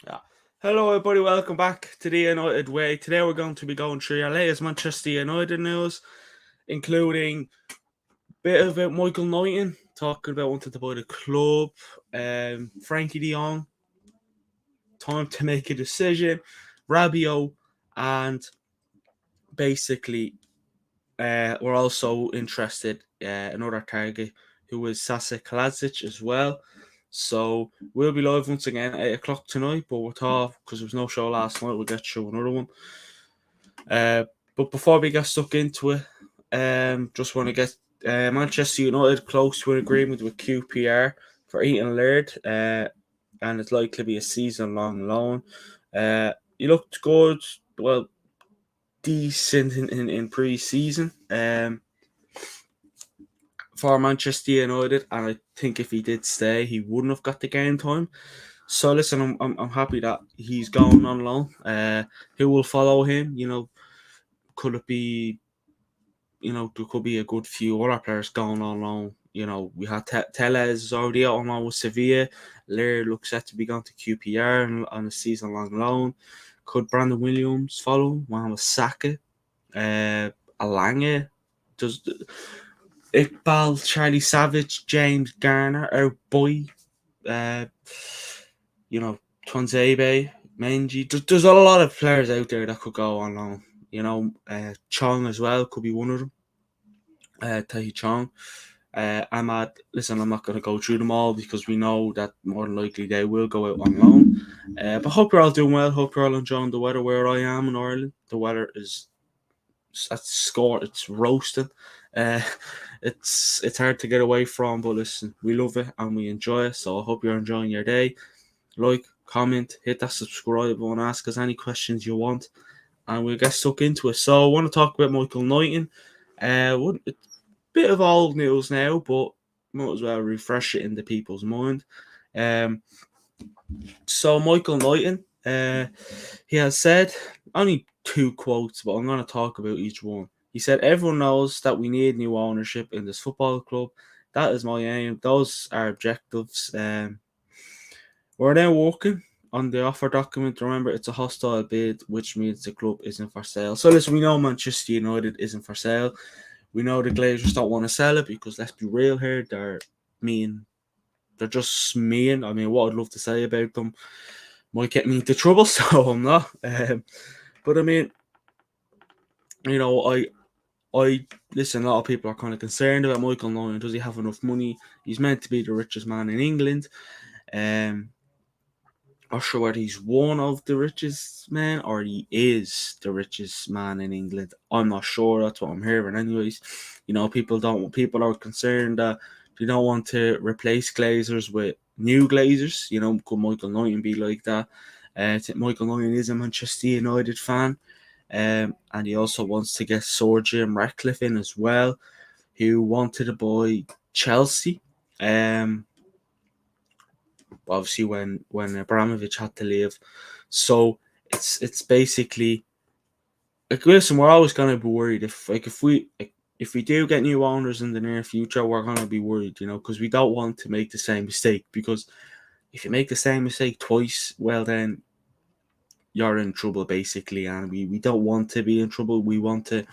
Yeah. Hello, everybody. Welcome back to the United Way. Today, we're going to be going through your latest Manchester United news, including a bit about Michael Knighton, talking about wanting to buy the club, Frenkie de Jong, time to make a decision, Rabiot, and basically, we're also interested another target who is Sasa Kaladzic as well. So we'll be live once again at 8 o'clock tonight, but we'll talk because there was no show last night. We'll get through another one. But before we get stuck into it, just want to get Manchester United close to an agreement with QPR for Ethan Laird, and it's likely to be a season-long loan. He looked good, well, decent in pre-season for Manchester United, and I think if he did stay, he wouldn't have got the game time. So listen, I'm happy that he's going on loan. Who will follow him? Could it be? There could be a good few other players going on loan. We had Tellez already out on loan with Sevilla. Laird looks set to be going to QPR on a season-long loan. Could Brandon Williams follow? Mohamed Saka, Alanga, does Iqbal, Charlie Savage, James Garner, our boy, uh, Twanzebe, Menji. There's a lot of players out there that could go on loan. Chong as well could be one of them. Tahi Chong. Listen, I'm not going to go through them all because we know that more than likely they will go out on loan. But hope you're all doing well. Hope you're all enjoying the weather where I am in Ireland. The weather is it's roasting. Uh, it's hard to get away from, but listen, we love it and we enjoy it. So I hope you're enjoying your day. Like, comment, hit that subscribe button, ask us any questions you want, and we'll get stuck into it. So I want to talk about Michael Knighton. It's a bit of old news now, but might as well refresh it into people's mind. So Michael Knighton, he has said only two quotes, but I'm going to talk about each one. He said, "Everyone knows that we need new ownership in this football club. That is my aim. Those are objectives. We're now working on the offer document. Remember, it's a hostile bid, which means the club isn't for sale." So listen, we know Manchester United isn't for sale. We know the Glazers don't want to sell it because, let's be real here, mean. They're just mean. I mean, what I'd love to say about them might get me into trouble, so I'm not. But I mean, I listen. A lot of people are kind of concerned about Michael Knighton. Does he have enough money? He's meant to be the richest man in England. Not sure whether he's one of the richest men or he is the richest man in England. I'm not sure. That's what I'm hearing, anyways. People are concerned that they don't want to replace Glazers with new Glazers. Could Michael Knighton be like that? I think Michael Knighton is a Manchester United fan, and he also wants to get Sir Jim Ratcliffe in as well, who wanted to buy Chelsea. Obviously when Abramovich had to leave. So it's basically like, listen, we're always gonna be worried if we do get new owners in the near future, we're gonna be worried, because we don't want to make the same mistake. Because if you make the same mistake twice, well then you're in trouble basically, and we don't want to be in trouble. We want to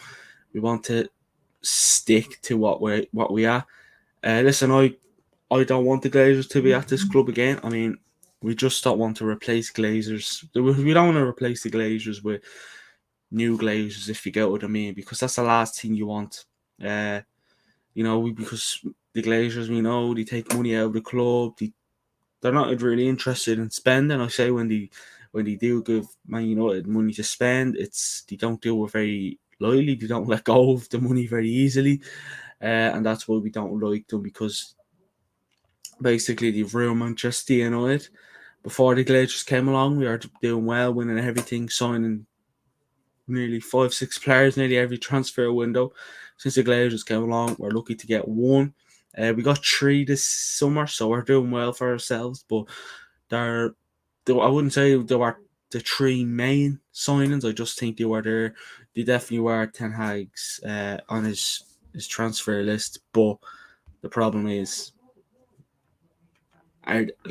stick to what we are. Listen, I don't want the Glazers to be at this club again. I mean, we just don't want to replace Glazers. We don't want to replace the Glazers with new Glazers, if you get what I mean, because that's the last thing you want. Because the Glazers, we know, they take money out of the club. They're not really interested in spending. I say when they do give Man United money to spend, they don't do it very lightly. They don't let go of the money very easily, and that's why we don't like them, because basically they've ruined Manchester United. Before the Glazers came along, we were doing well, winning everything, signing nearly 5-6 players nearly every transfer window. Since the Glazers came along, we're lucky to get one. We got 3 this summer, so we're doing well for ourselves. But I wouldn't say they were the 3 main signings. I just think they definitely were Ten Hag's on his transfer list. But the problem is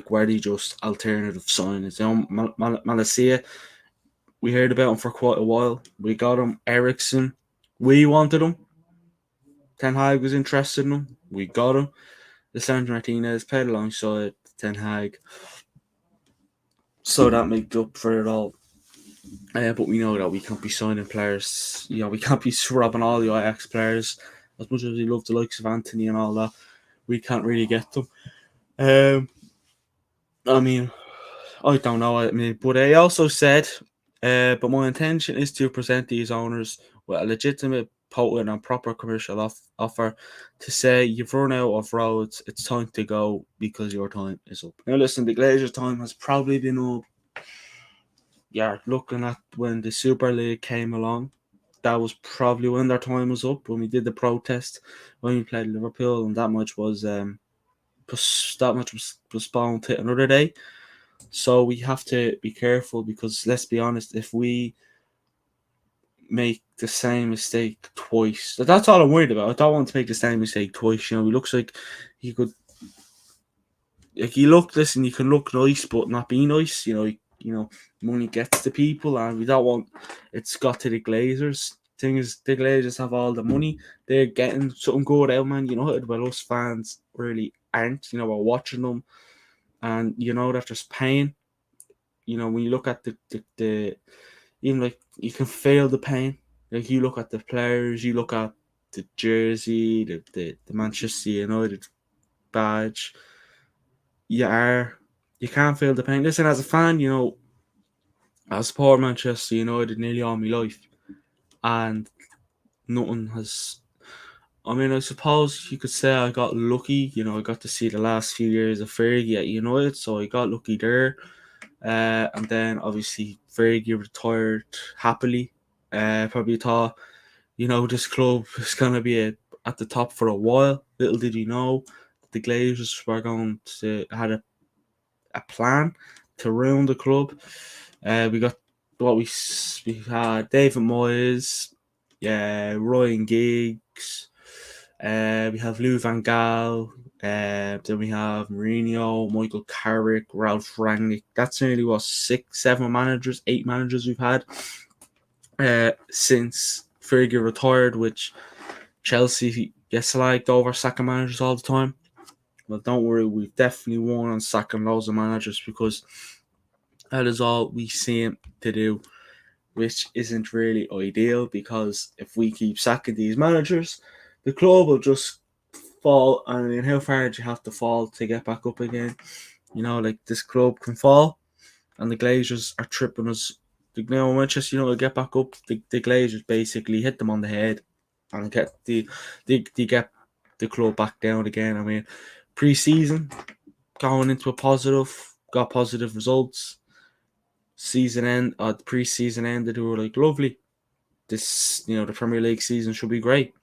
were they just alternative signings? Malacia, we heard about him for quite a while. We got him. Ericsson, we wanted him. Ten Hag was interested in him. We got him. Lisandro Martinez played alongside Ten Hag, so that makes up for it all. But we know that we can't be signing players. We can't be robbing all the Ajax players. As much as we love the likes of Anthony and all that, we can't really get them. I mean, I don't know. I mean, but I also said, but my intention is to present these owners with a legitimate, potent, and proper commercial offer to say you've run out of roads. It's time to go because your time is up. Now, listen, the Glazers' time has probably been up. Yeah, looking at when the Super League came along, that was probably when their time was up. When we did the protest, when we played Liverpool, and that much was postponed to another day. So we have to be careful because let's be honest, if we make the same mistake twice, that's all I'm worried about. I don't want to make the same mistake twice. He looks like he could. Like listen, you can look nice but not be nice. Money gets to people, and we don't want it's got to the Glazers. Thing is, the Glazers have all the money. They're getting something good out, man. Well, us fans really aren't. We're watching them, and that there's pain. When you look at the even like you can feel the pain. Like you look at the players, you look at the jersey, the Manchester United badge. You can't feel the pain. Listen, as a fan, I support Manchester United nearly all my life, and nothing has. I mean, I suppose you could say I got lucky. I got to see the last few years of Fergie at United, so I got lucky there. And then obviously Fergie retired happily. Probably thought, this club is gonna be at the top for a while. Little did he know the Glazers were going to had a plan to ruin the club. We got we had David Moyes, Ryan Giggs. We have Lou Van Gaal. Then we have Mourinho, Michael Carrick, Ralph Rangnick. That's nearly 8 managers we've had since Fergie retired, which Chelsea gets liked over sacking managers all the time. Well, don't worry, we've definitely won on sacking loads of managers because that is all we seem to do, which isn't really ideal because if we keep sacking these managers, the club will just fall. I mean, how far do you have to fall to get back up again? Like this club can fall, and the Glazers are tripping us. Manchester United get back up. The Glazers basically hit them on the head and get they get the club back down again. I mean, pre-season going into a positive, got positive results. Season end, the pre-season ended. We were like, lovely. This, the Premier League season should be great.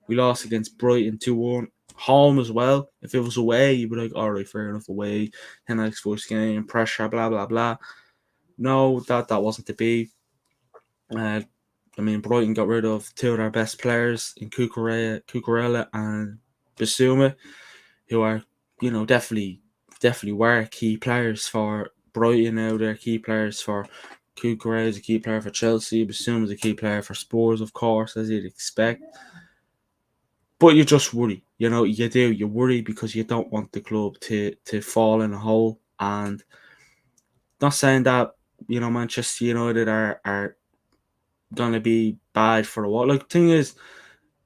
We lost against Brighton 2-1. Home as well. If it was away, you'd be like, all right, fair enough, away. 10x first game, pressure, blah, blah, blah. No, that wasn't to be. Brighton got rid of two of their best players in Cucurella and Bissouma, who are, definitely were key players for Brighton now. They're key players for Cucurella is a key player for Chelsea. Bissouma is a key player for Spurs, of course, as you'd expect. But you just worry, you do. You worry because you don't want the club to fall in a hole. And not saying that, Manchester United are going to be bad for a while. Like, the thing is,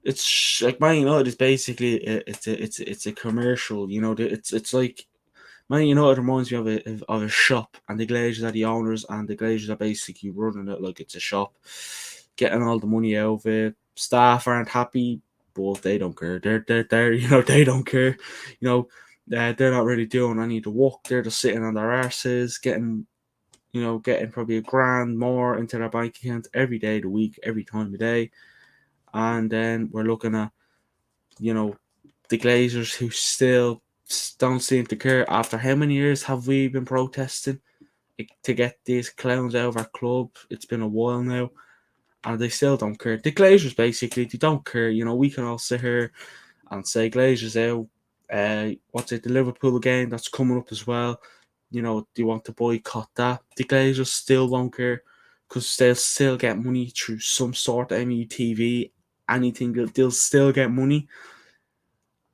it's like Man United is basically it's a commercial. It's like Man United reminds me of a shop, and the Glazers are the owners, and the Glazers are basically running it like it's a shop, getting all the money out of it. Staff aren't happy, but they don't care. They're they don't care. They're not really doing any of the work. They're just sitting on their arses, getting probably £1,000 more into their bank account every day of the week, every time of day. And then we're looking at, the Glazers who still don't seem to care. After how many years have we been protesting to get these clowns out of our club? It's been a while now, and they still don't care. The Glazers, basically, they don't care. We can all sit here and say Glazers out The Liverpool game that's coming up as well. You know, do you want to boycott that? The Glazers still won't care because they'll still get money through some sort of MUTV, anything. They'll still get money.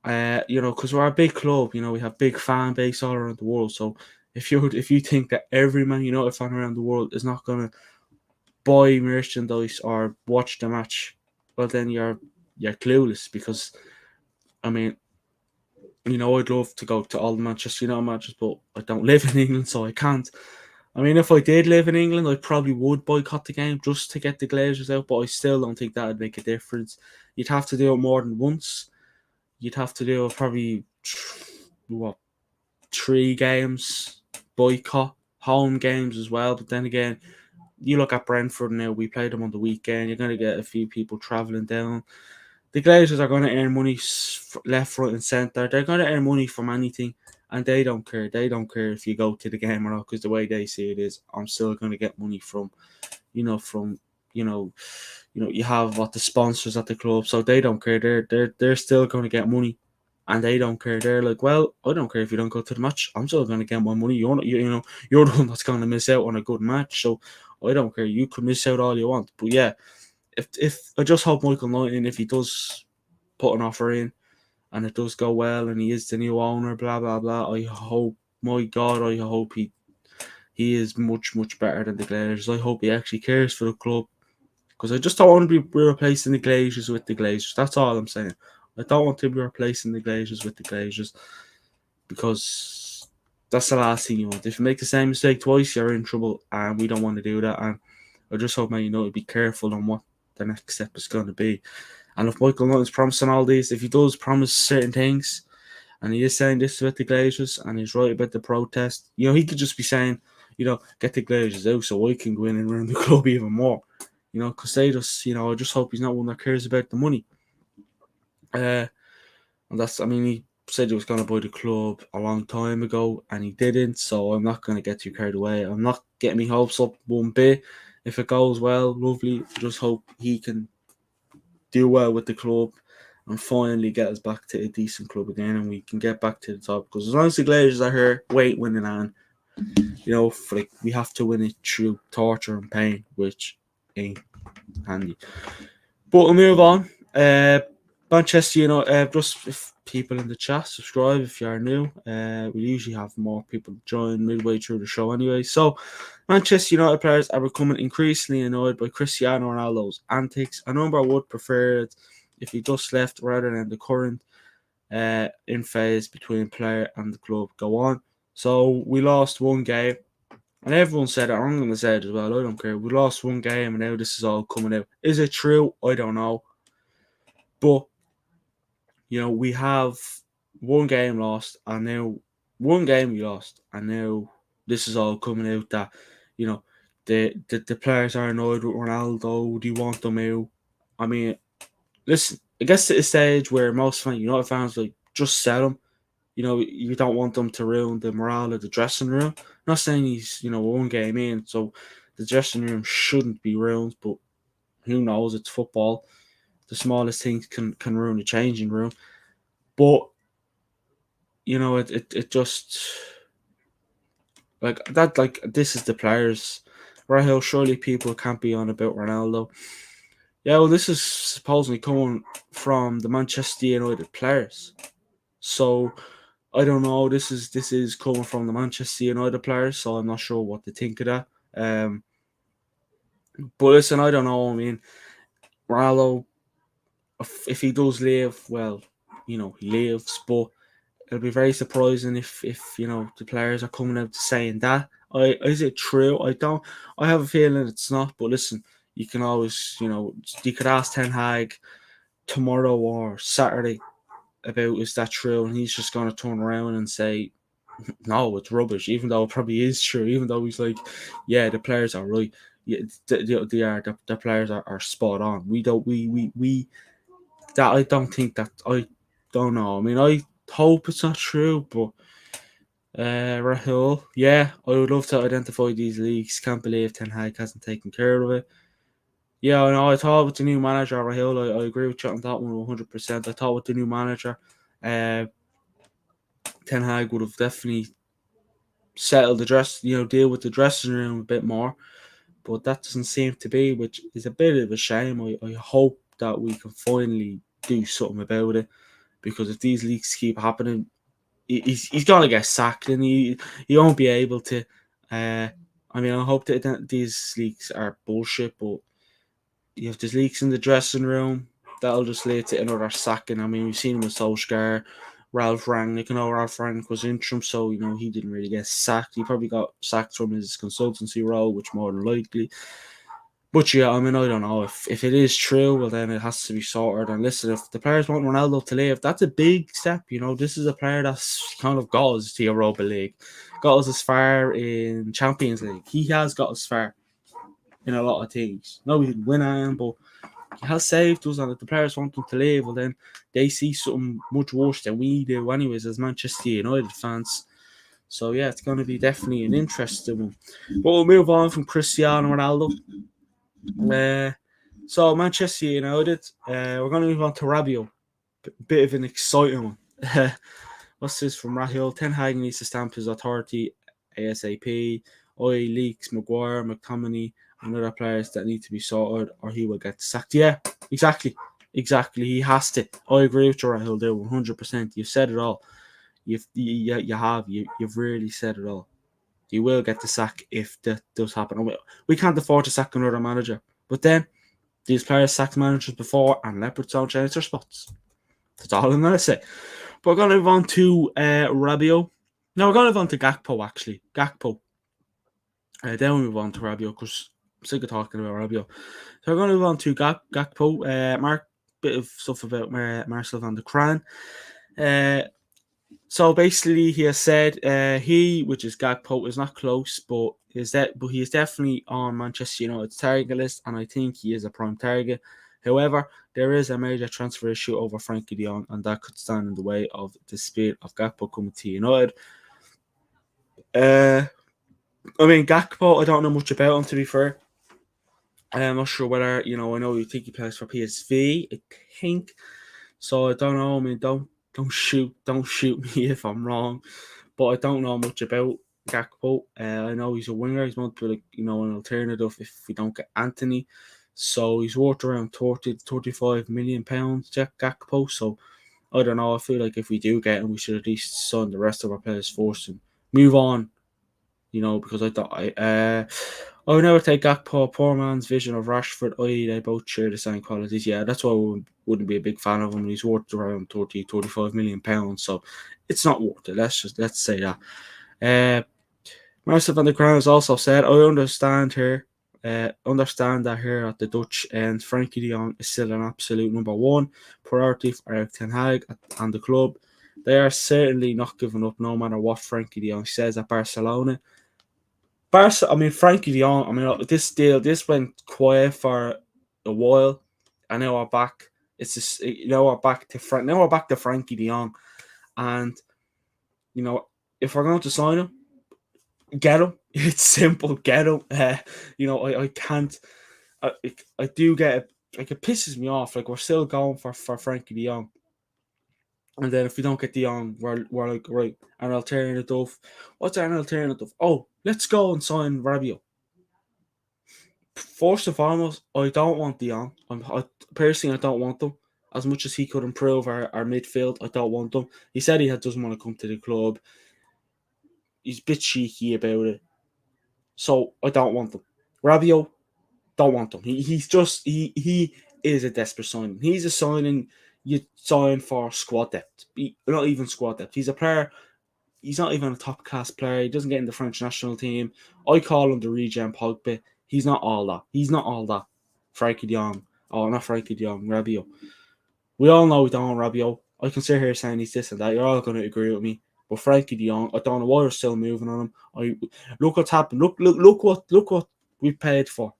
You know, because we're a big club. You know, we have big fan base all around the world. So if you think that every Man United fan around the world is not gonna buy merchandise or watch the match, well then you're clueless. Because I mean, you know, I'd love to go to all the Manchester United matches, but I don't live in England, so I can't. I mean, if I did live in England, I probably would boycott the game just to get the Glazers out, but I still don't think that would make a difference. You'd have to do it more than once. You'd have to do it probably, what, 3 games, boycott, home games as well. But then again, you look at Brentford now, we played them on the weekend, you're going to get a few people travelling down. The Glazers are going to earn money left, right, and centre. They're going to earn money from anything, and they don't care. They don't care if you go to the game or not, because the way they see it is, I'm still going to get money from, you know, you have the sponsors at the club, so they don't care. They're still going to get money, and they don't care. They're like, well, I don't care if you don't go to the match. I'm still going to get my money. You're the one that's going to miss out on a good match, so I don't care. You could miss out all you want, but yeah. If I just hope Michael Knighton, if he does put an offer in and it does go well and he is the new owner, blah blah blah, I hope, my God, I hope he is much better than the Glazers. I hope he actually cares for the club, because I just don't want to be replacing the Glazers with the Glazers. That's all I'm saying. I don't want to be replacing the Glazers with the Glazers, because that's the last thing you want. If you make the same mistake twice, you're in trouble, and we don't want to do that. And I just hope Man United be careful on what the next step is going to be. And if Michael Knighton's promising all these, if he does promise certain things, and he is saying this about the Glazers, and he's right about the protest, he could just be saying, get the Glazers out so I can go in and run the club even more. Because they just, I just hope he's not one that cares about the money. And he said he was going to buy the club a long time ago, and he didn't, so I'm not going to get too carried away. I'm not getting my hopes up one bit. If it goes well, lovely. Just hope he can do well with the club and finally get us back to a decent club again, and we can get back to the top. Because as long as the Glazers are here, winning on, we have to win it through torture and pain, which ain't handy. But we'll move on. Manchester United, just if people in the chat, subscribe if you are new. We usually have more people join midway through the show anyway. So, Manchester United players are becoming increasingly annoyed by Cristiano Ronaldo's antics. A number would prefer it if he just left rather than the current in phase between player and the club go on. So, we lost one game. And everyone said it. I'm going to say it as well. I don't care. We lost one game and now this is all coming out. Is it true? I don't know. But, we have one game lost and now one game we lost. And now this is all coming out that, the players are annoyed with Ronaldo. Do you want them out? I mean, listen, it gets to a stage where most United fans like, just sell him. You don't want them to ruin the morale of the dressing room. I'm not saying he's, one game in, so the dressing room shouldn't be ruined, but who knows? It's football. The smallest things can ruin the changing room. But, it just, like, that, like, this is the players. Rahel, surely people can't be on about Ronaldo. Yeah, well, this is supposedly coming from the Manchester United players. So, I don't know. This is coming from the Manchester United players, so I'm not sure what to think of that. But listen, I don't know. I mean, Ronaldo, if he does leave, well, he leaves. But it'll be very surprising if the players are coming out saying that. Is it true? I have a feeling it's not. But listen, you can always, you could ask Ten Hag tomorrow or Saturday about is that true, and he's just going to turn around and say, no, it's rubbish, even though it probably is true, even though he's like, yeah, the players are right. Yeah, the players are spot on. I don't think that, I don't know. I mean, I hope it's not true, but Rahul, yeah, I would love to identify these leagues. Can't believe Ten Hag hasn't taken care of it. Yeah, I know. I thought with the new manager, Rahul, I agree with you on that one 100%. I thought with the new manager, Ten Hag would have definitely settled deal with the dressing room a bit more. But that doesn't seem to be, which is a bit of a shame. I hope that we can finally do something about it, because if these leaks keep happening, he's gonna get sacked, and he won't be able to. I mean, I hope that these leaks are bullshit, but if there's leaks in the dressing room, that'll just lead to another sacking. I mean, we've seen with Solskjaer, Ralph Rangnick. Ralph Rangnick was interim, so he didn't really get sacked. He probably got sacked from his consultancy role, which more than likely. But yeah, I mean, I don't know if it is true. Well, then it has to be sorted. And listen, if the players want Ronaldo to leave, that's a big step. This is a player that's kind of got us to Europa League, got us as far in Champions League. He has got us far in a lot of things. No, we didn't win on, but he has saved us. And if the players want him to leave, well, then they see something much worse than we do, anyways, as Manchester United fans. So yeah, it's going to be definitely an interesting one. But we'll move on from Cristiano Ronaldo. So Manchester United, we're going to move on to Rabiot. Bit of an exciting one. What's this from Rabiot? Ten Hag needs to stamp his authority ASAP. Leaks, Maguire, McTominay, and other players that need to be sorted, or he will get sacked. Yeah, exactly. He has to. I agree with you, Rahul. There, 100%. You've said it all. You've really said it all. You will get the sack if that does happen. We can't afford to sack another manager. But then, these players sacked managers before, and Leopards don't change their spots. That's all I'm going to say. But we're going to move on to Rabiot. No, we're going to move on to Gakpo, actually. Gakpo. Then we move on to Rabiot, because I'm sick of talking about Rabiot. So we're going to move on to Gakpo. Bit of stuff about Marcel van der Kraan. So basically, he has said which is Gakpo, is not close, but he is definitely on Manchester United's target list, and I think he is a prime target. However, there is a major transfer issue over Frenkie de Jong, and that could stand in the way of the speed of Gakpo coming to United. I mean, Gakpo, I don't know much about him, to be fair. I'm not sure whether, I know you think he plays for PSV, I think. So I don't know. I mean, don't shoot me if I'm wrong. But I don't know much about Gakpo. I know he's a winger. He's meant to be an alternative if we don't get Anthony. So he's worth around 30 to 35 million pounds, Gakpo. So I don't know. I feel like if we do get him, we should at least sign the rest of our players first and move on. Because I would never take Gakpo, poor man's vision of Rashford, i.e. they both share the same qualities. Yeah, that's why I wouldn't be a big fan of him. He's worth around 30, 35 million pounds, so it's not worth it. Let's say that. Marcel van der Kraan has also said, I understand that here at the Dutch end, Frenkie de Jong is still an absolute number one priority for Erik ten Hag and the club. They are certainly not giving up no matter what Frenkie de Jong says at Barcelona. Frenkie de Jong, this went quiet for a while. I know we're back. It's just, we're back to Frenkie de Jong. And, if we're going to sign him, get him. It's simple, get him. I can't, I do get, it pisses me off. Like, we're still going for Frenkie de Jong. And then if we don't get de Jong, we're like, right, an alternative. What's an alternative? Oh, let's go and sign Rabiot. First and foremost, I don't want de Jong. Personally, I don't want them. As much as he could improve our midfield, I don't want them. He said he doesn't want to come to the club. He's a bit cheeky about it. So I don't want them. Rabiot, don't want them. He is a desperate signing. He's a signing you sign for squad depth. Not even squad depth. He's a player. He's not even a top class player. He doesn't get in the French national team. I call him the regen Pogba. He's not all that. Frenkie de Jong. Oh, not Frenkie de Jong. Rabiot. We all know we don't want Rabiot. I can sit here saying he's this and that. You're all going to agree with me. But Frenkie de Jong, I don't know why we're still moving on him. Look what's happened. Look what we paid for.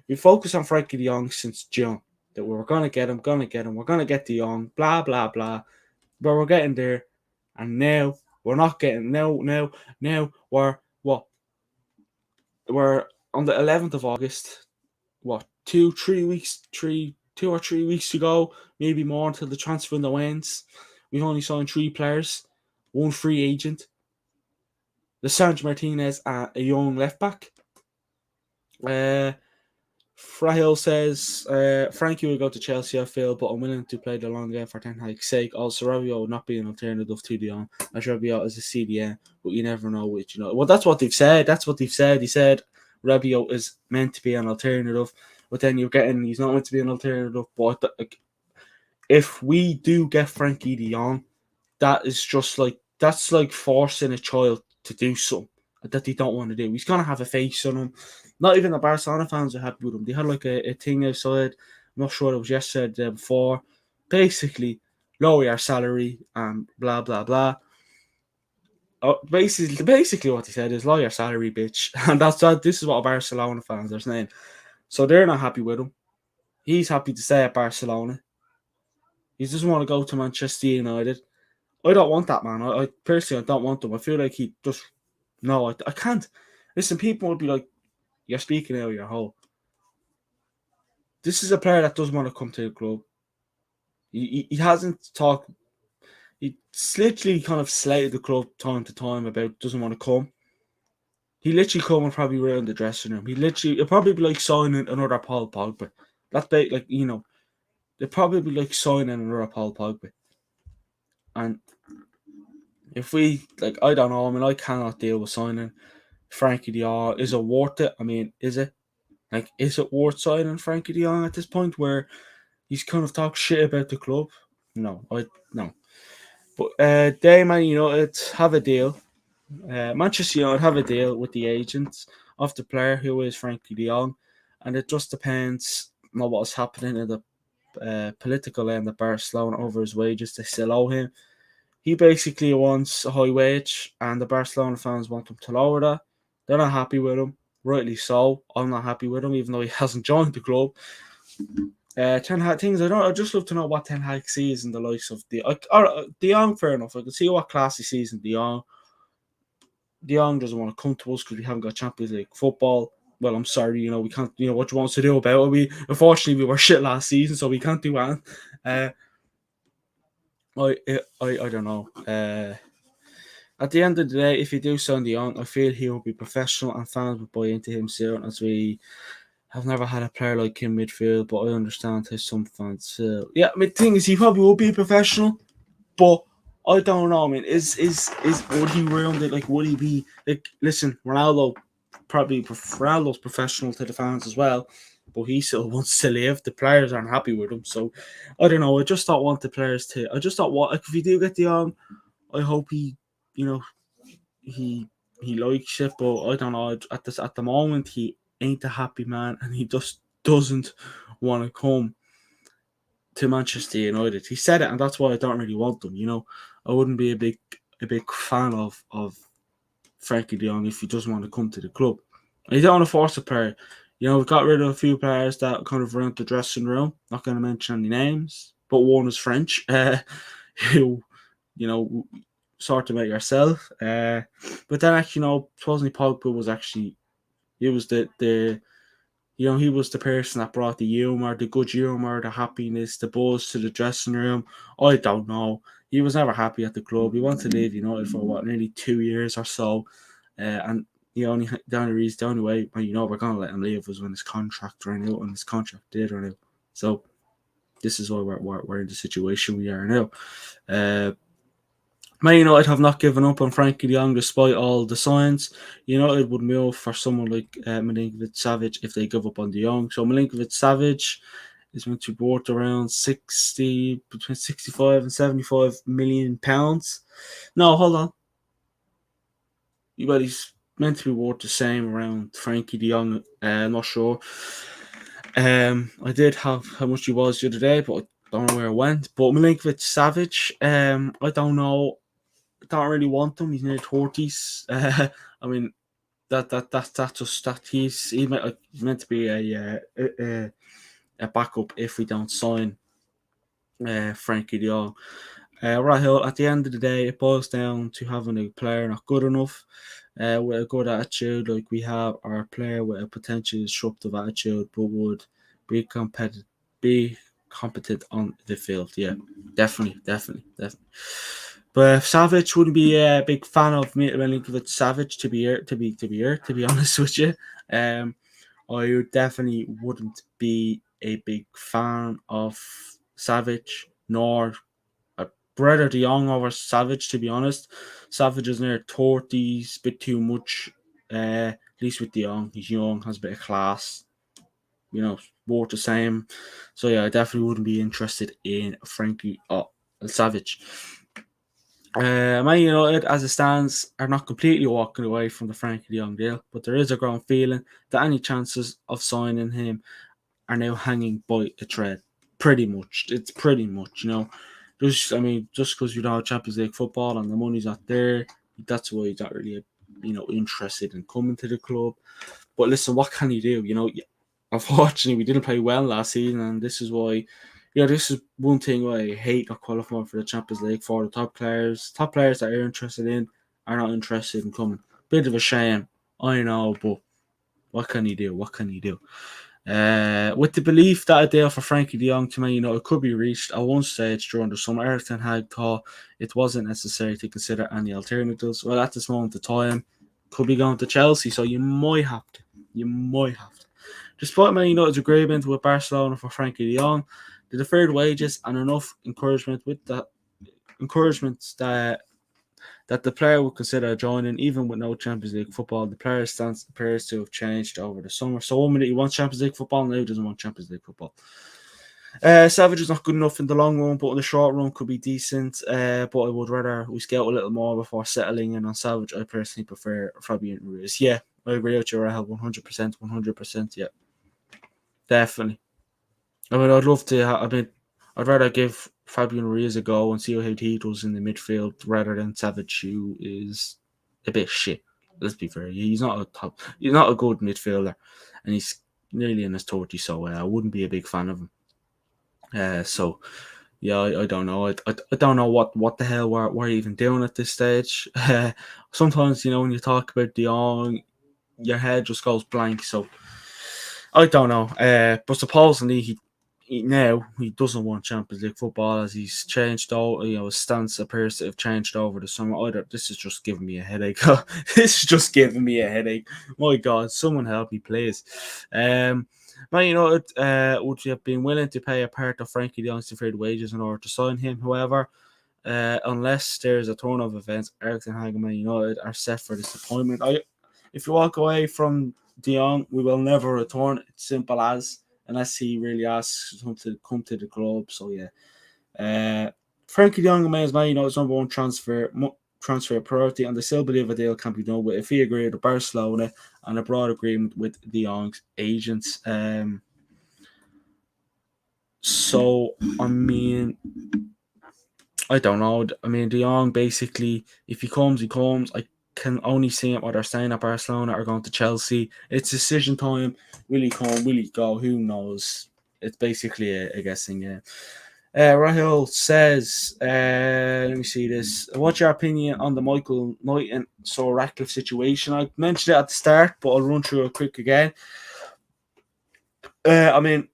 We focused on Frenkie de Jong since June. That we were going to get him. We're going to get de Jong. Blah, blah, blah. But we're getting there. And now we're not getting. Now we're what? We're on the 11th of August. What? 2 or 3 weeks to go, maybe more until the transfer window ends. We've only signed 3 players. one free agent, Lisandro Martinez, a young left back. Frahil says Frenkie will go to Chelsea, I feel, but I'm willing to play the long game for Ten Hag's sake. Also, Rabiot will not be an alternative to Dion, as Rabiot is a CDM, but you never know which. Well, that's what they've said. He said Rabiot is meant to be an alternative, but then he's not meant to be an alternative. But if we do get Frenkie de Jong, that's like forcing a child to do something that they don't want to do. He's gonna have a face on him. Not even the Barcelona fans are happy with him. They had like a thing outside. I'm not sure it was yesterday before. Basically, lower your salary and blah blah blah. Basically what he said is lower your salary, bitch. And this is what Barcelona fans are saying. So they're not happy with him. He's happy to stay at Barcelona. He doesn't want to go to Manchester United. I don't want that, man. I personally don't want him. I feel like he just... No, I can't. Listen, people would be like, you're speaking out of your hole. This is a player that doesn't want to come to the club. He hasn't talked... He's literally kind of slated the club time to time about doesn't want to come. He literally come and probably around the dressing room. It'll probably be like signing another Paul Pogba. That's like, they'll probably be like signing another Paul Pogba. And if we, like, I don't know, I mean, I cannot deal with signing Frenkie de Jong. Is it worth it? I mean, is it? Like, is it worth signing Frenkie de Jong at this point where he's kind of talked shit about the club? No. But Man United have a deal. Manchester United have a deal with the agent of the player who is Frenkie de Jong, and it just depends on what's happening in the political end of Barcelona over his wages they still owe him. He basically wants a high wage, and the Barcelona fans want him to lower that. They're not happy with him, rightly so. I'm not happy with him, even though he hasn't joined the club. Ten Hag things. I'd just love to know what Ten Hag sees in the likes of De Jong. Fair enough. I can see what class he sees in De Jong. De Jong doesn't want to come to us because we haven't got Champions League football. Well, I'm sorry, we can't. What you want us to do about it? Unfortunately we were shit last season, so we can't do that. I don't know. At the end of the day, if you do sign De Jong, I feel he will be professional and fans will buy into him soon, as we have never had a player like him midfield. But I understand how some fans feel. Yeah, I mean, the thing is, he probably will be a professional, but I don't know. I mean, would he round it? Like, would he be like? Listen, Ronaldo's professional to the fans as well, but he still wants to live. The players aren't happy with him, so I don't know. I just don't want the players to. I just don't want. Like, if you do get De Jong, I hope he, he likes it, but I don't know. At the moment, he ain't a happy man, and he just doesn't want to come to Manchester United. He said it, and that's why I don't really want them. I wouldn't be a big fan of Frenkie de Jong if he doesn't want to come to the club. And you don't want to force a player. We've got rid of a few players that kind of around the dressing room. Not going to mention any names, but one is French, who, sort them out yourself. But then actually, supposedly Pogba was actually, he was he was the person that brought the humour, the good humour, the happiness, the buzz to the dressing room. I don't know. He was never happy at the club. He wanted to leave United for nearly 2 years or so. And the only way, we're going to let him leave was when his contract ran out, and his contract did run out. So this is why we're in the situation we are now. Man United have not given up on Frenkie de Jong despite all the signs. United would move for someone like Milinkovic-Savic if they give up on de Jong. So Milinkovic-Savic is meant to be worth around between 65 and 75 million pounds. No, hold on. But he's meant to be worth the same around Frenkie de Jong. I'm not sure. I did have how much he was the other day, but I don't know where it went. But Milinkovic-Savic, I don't know. Don't really want him. He's near 30s. I mean, he's meant to be a backup if we don't sign Frenkie de Jong. Rahil, at the end of the day, it boils down to having a player not good enough with a good attitude, like we have, or a player with a potentially disruptive attitude, but would be competent on the field. Yeah, definitely. But Savage wouldn't be a big fan of Milinkovic Savage to be honest with you. I definitely wouldn't be a big fan of Savage, nor a brother De Jong over Savage, to be honest. Savage is near 30s, bit too much. At least with De Jong, he's young, has a bit of class, both the same. So yeah, I definitely wouldn't be interested in Frenkie or Savage. Man United, as it stands, are not completely walking away from the Frenkie de Jong deal, but there is a growing feeling that any chances of signing him are now hanging by a thread. Pretty much, it's pretty much, just because you don't have Champions League football and the money's not there, that's why he's not really, interested in coming to the club. But listen, what can you do? Unfortunately, we didn't play well last season, and this is why. This is one thing I hate not qualifying for the Champions League for the top players. Top players that are interested in are not interested in coming. Bit of a shame, I know, but what can you do? What can you do? With the belief that a deal for Frenkie de Jong to Man it could be reached at one stage during the summer, Erik ten Hag thought it wasn't necessary to consider any alternatives. Well, at this moment of time, could be going to Chelsea, so you might have to. Despite Man United's agreement with Barcelona for Frenkie de Jong, the deferred wages and enough encouragement that the player would consider joining, even with no Champions League football. The player's stance appears to have changed over the summer. So one minute he wants Champions League football, now he doesn't want Champions League football. Savage is not good enough in the long run, but in the short run could be decent. But I would rather we scout a little more before settling in on Savage. I personally prefer Rabiot and Ruiz. Yeah, I agree with you, Rahel. 100%. Yeah, definitely. I'd love to. I'd rather give Fabian Ruiz a go and see how he does in the midfield rather than Savage, who is a bit shit. Let's be fair. He's not a good midfielder, and he's nearly in his 30s, so I wouldn't be a big fan of him. So yeah, I don't know. I don't know what the hell we're even doing at this stage. Sometimes when you talk about De Jong, your head just goes blank. So I don't know. But supposedly he doesn't want Champions League football as he's changed out. His stance appears to have changed over the summer. This is just giving me a headache. This is just giving me a headache. My God, someone help me, please. Man United would have been willing to pay a part of Frenkie de Jong's deferred wages in order to sign him. However, unless there's a turn of events, Erik ten Hag and Man United are set for disappointment. If you walk away from De Jong, we will never return. It's simple as, unless he really asks him to come to the club. So yeah, Frenkie de Jong remains Man United's number one transfer priority, and they still believe a deal can be done with if he agreed with Barcelona and a broad agreement with De Jong's agents. So I don't know. De Jong basically, if he comes, he comes. I can only see him either staying at Barcelona or going to Chelsea. It's decision time. Will he come? Will he go? Who knows? It's basically a guessing game. Rahul says, let me see this. What's your opinion on the Michael Knight and Ratcliffe situation? I mentioned it at the start, but I'll run through it quick again. I'm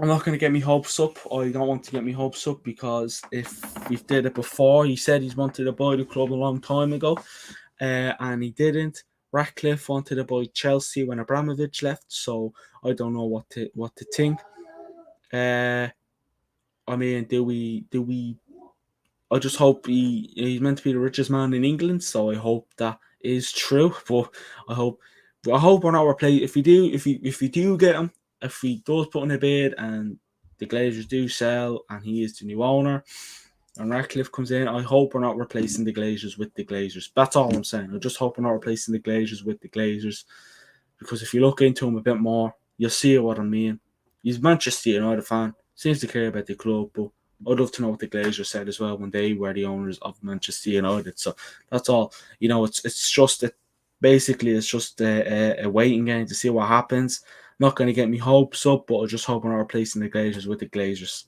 not going to get me hopes up. I don't want to get me hopes up because if we did it before, he said he's wanted to buy the club a long time ago, and he didn't. Ratcliffe wanted to buy Chelsea when Abramovich left, so I don't know what to think. Do we? I just hope he's meant to be the richest man in England, so I hope that is true. But I hope we're not replaced. If we do get him, if he does put in a bid and the Glazers do sell and he is the new owner and Ratcliffe comes in, I hope we're not replacing the Glazers with the Glazers. That's all I'm saying. I just hope we're not replacing the Glazers with the Glazers, because if you look into him a bit more, you'll see what I mean. He's a Manchester United fan, seems to care about the club, but I'd love to know what the Glazers said as well when they were the owners of Manchester United. So that's all. It's just a waiting game to see what happens. Not going to get me hopes up, but I just hope we're not replacing the Glazers with the Glazers.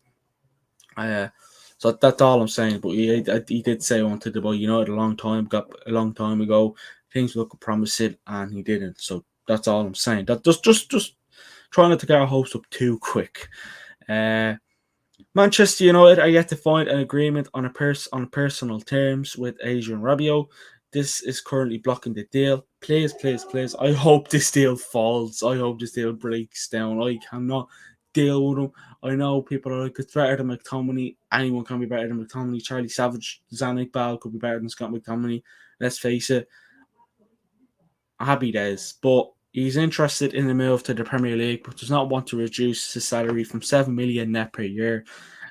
So that's all I'm saying. But he did say he wanted to buy United a long time ago. Things look promising, and he didn't. So that's all I'm saying. That just trying not to get our hopes up too quick. Manchester United are yet to find an agreement on personal terms with Adrian Rabiot. This is currently blocking the deal. Please, please, please. I hope this deal falls. I hope this deal breaks down. I cannot deal with him. I know people are like, it's better than McTominay. Anyone can be better than McTominay. Charlie Savage, Zanik Ball could be better than Scott McTominay. Let's face it. Happy days. But he's interested in the move to the Premier League, but does not want to reduce his salary from 7 million net per year.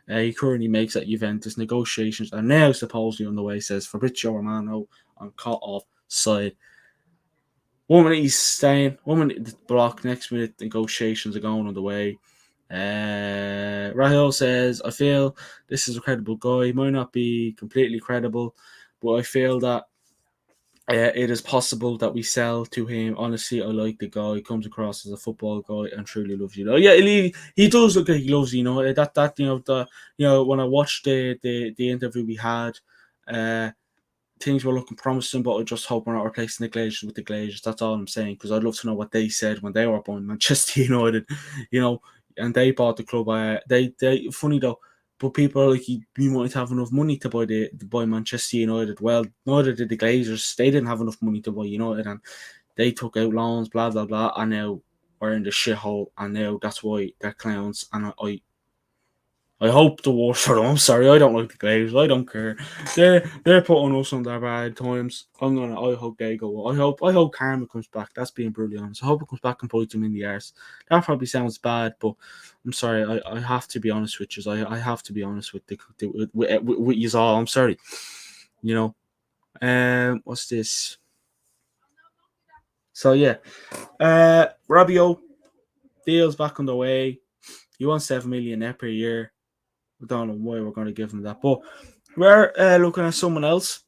He currently makes at Juventus. Negotiations are now supposedly underway, says Fabrizio Romano on cut-off side. 1 minute he's staying, 1 minute the block, next minute negotiations are going underway. Rahul says, I feel this is a credible guy. He might not be completely credible, but I feel that it is possible that we sell to him. Honestly, I like the guy. He comes across as a football guy and truly loves you. Yeah, he does look like he loves you. When I watched the interview we had, things were looking promising, but I just hope we're not replacing the Glazers with the Glazers. That's all I'm saying, because I'd love to know what they said when they were buying Manchester United, and they bought the club. They funny though, but people are like, you might have enough money to buy Manchester United. Well, neither did the Glazers. They didn't have enough money to buy United, and they took out loans, blah blah blah, and now we're in the shithole, and now that's why they're clowns. And I hope the worst for them. I'm sorry, I don't like the Glazers. I don't care. They're putting us on their bad times. I hope they go. I hope karma comes back. That's being brutally honest. I hope it comes back and bites them in the arse. That probably sounds bad, but I'm sorry. I have to be honest with you. I have to be honest with you all. I'm sorry. What's this? So yeah, Rabiot deals back on the way. He wants 7 million net per year. I don't know why we're going to give him that, but we're looking at someone else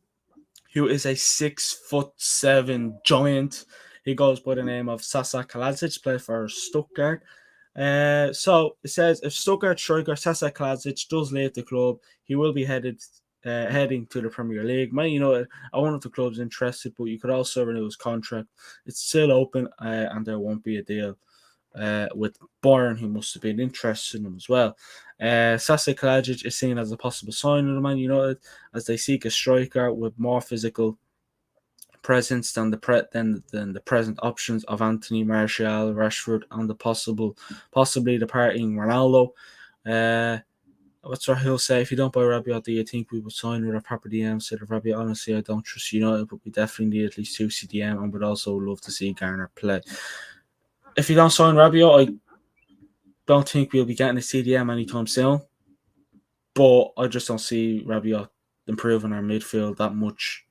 who is a 6'7" giant. He goes by the name of Sasa Kalajic, plays for Stuttgart. So it says if Stuttgart striker Sasa Kalajic does leave the club, he will be heading to the Premier League. Man United are one of the clubs interested, but you could also renew his contract. It's still open, and there won't be a deal. With Bayern, who must have been interested in him as well. Sasa Kalajic is seen as a possible signing of the Man United as they seek a striker with more physical presence than the present options of Anthony Martial, Rashford, and the possibly departing Ronaldo. What's Rahul say? If you don't buy Rabiot, do you think we would sign with a proper DM? Said Rabiot, honestly, I don't trust United, but we definitely need at least 2 CDM and would also love to see Garner play. If you don't sign Rabiot, I don't think we'll be getting a CDM anytime soon. But I just don't see Rabiot improving our midfield that much.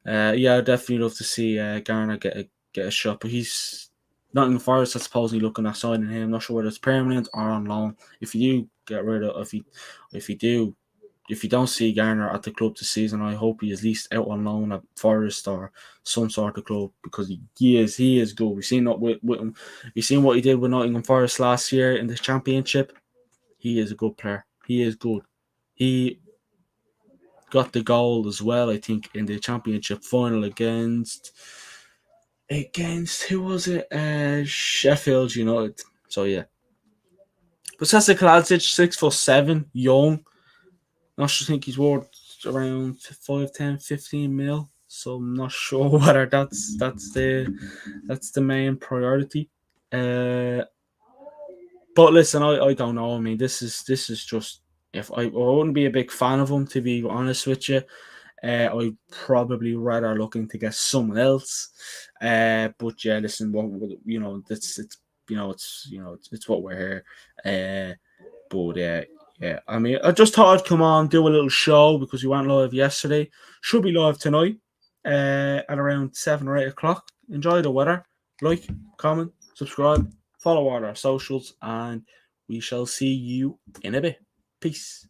I'd definitely love to see Garner get a shot, but he's not in the Forest. I suppose he's looking at signing him. I'm not sure whether it's permanent or on loan. If you do get rid of, if you don't see Garner at the club this season, I hope he is at least out on loan at Forest or some sort of club, because he is good. We've seen that with him. We've seen what he did with Nottingham Forest last year in the Championship. He is a good player. He is good. He got the goal as well, I think, in the Championship final against who was it? Sheffield United. So yeah. But Sasa Kalajic, 6'7", young. I think he's worth around 5, 10, 15 mil. So I'm not sure whether that's the main priority. But listen, I don't know. I mean, this is just, if I wouldn't be a big fan of him, to be honest with you. I'd probably rather looking to get someone else. But yeah, listen, it's what we're here. But yeah, I mean, I just thought I'd come on, do a little show because we went live yesterday. Should be live tonight at around 7 or 8 o'clock. Enjoy the weather. Like, comment, subscribe, follow all our socials, and we shall see you in a bit. Peace.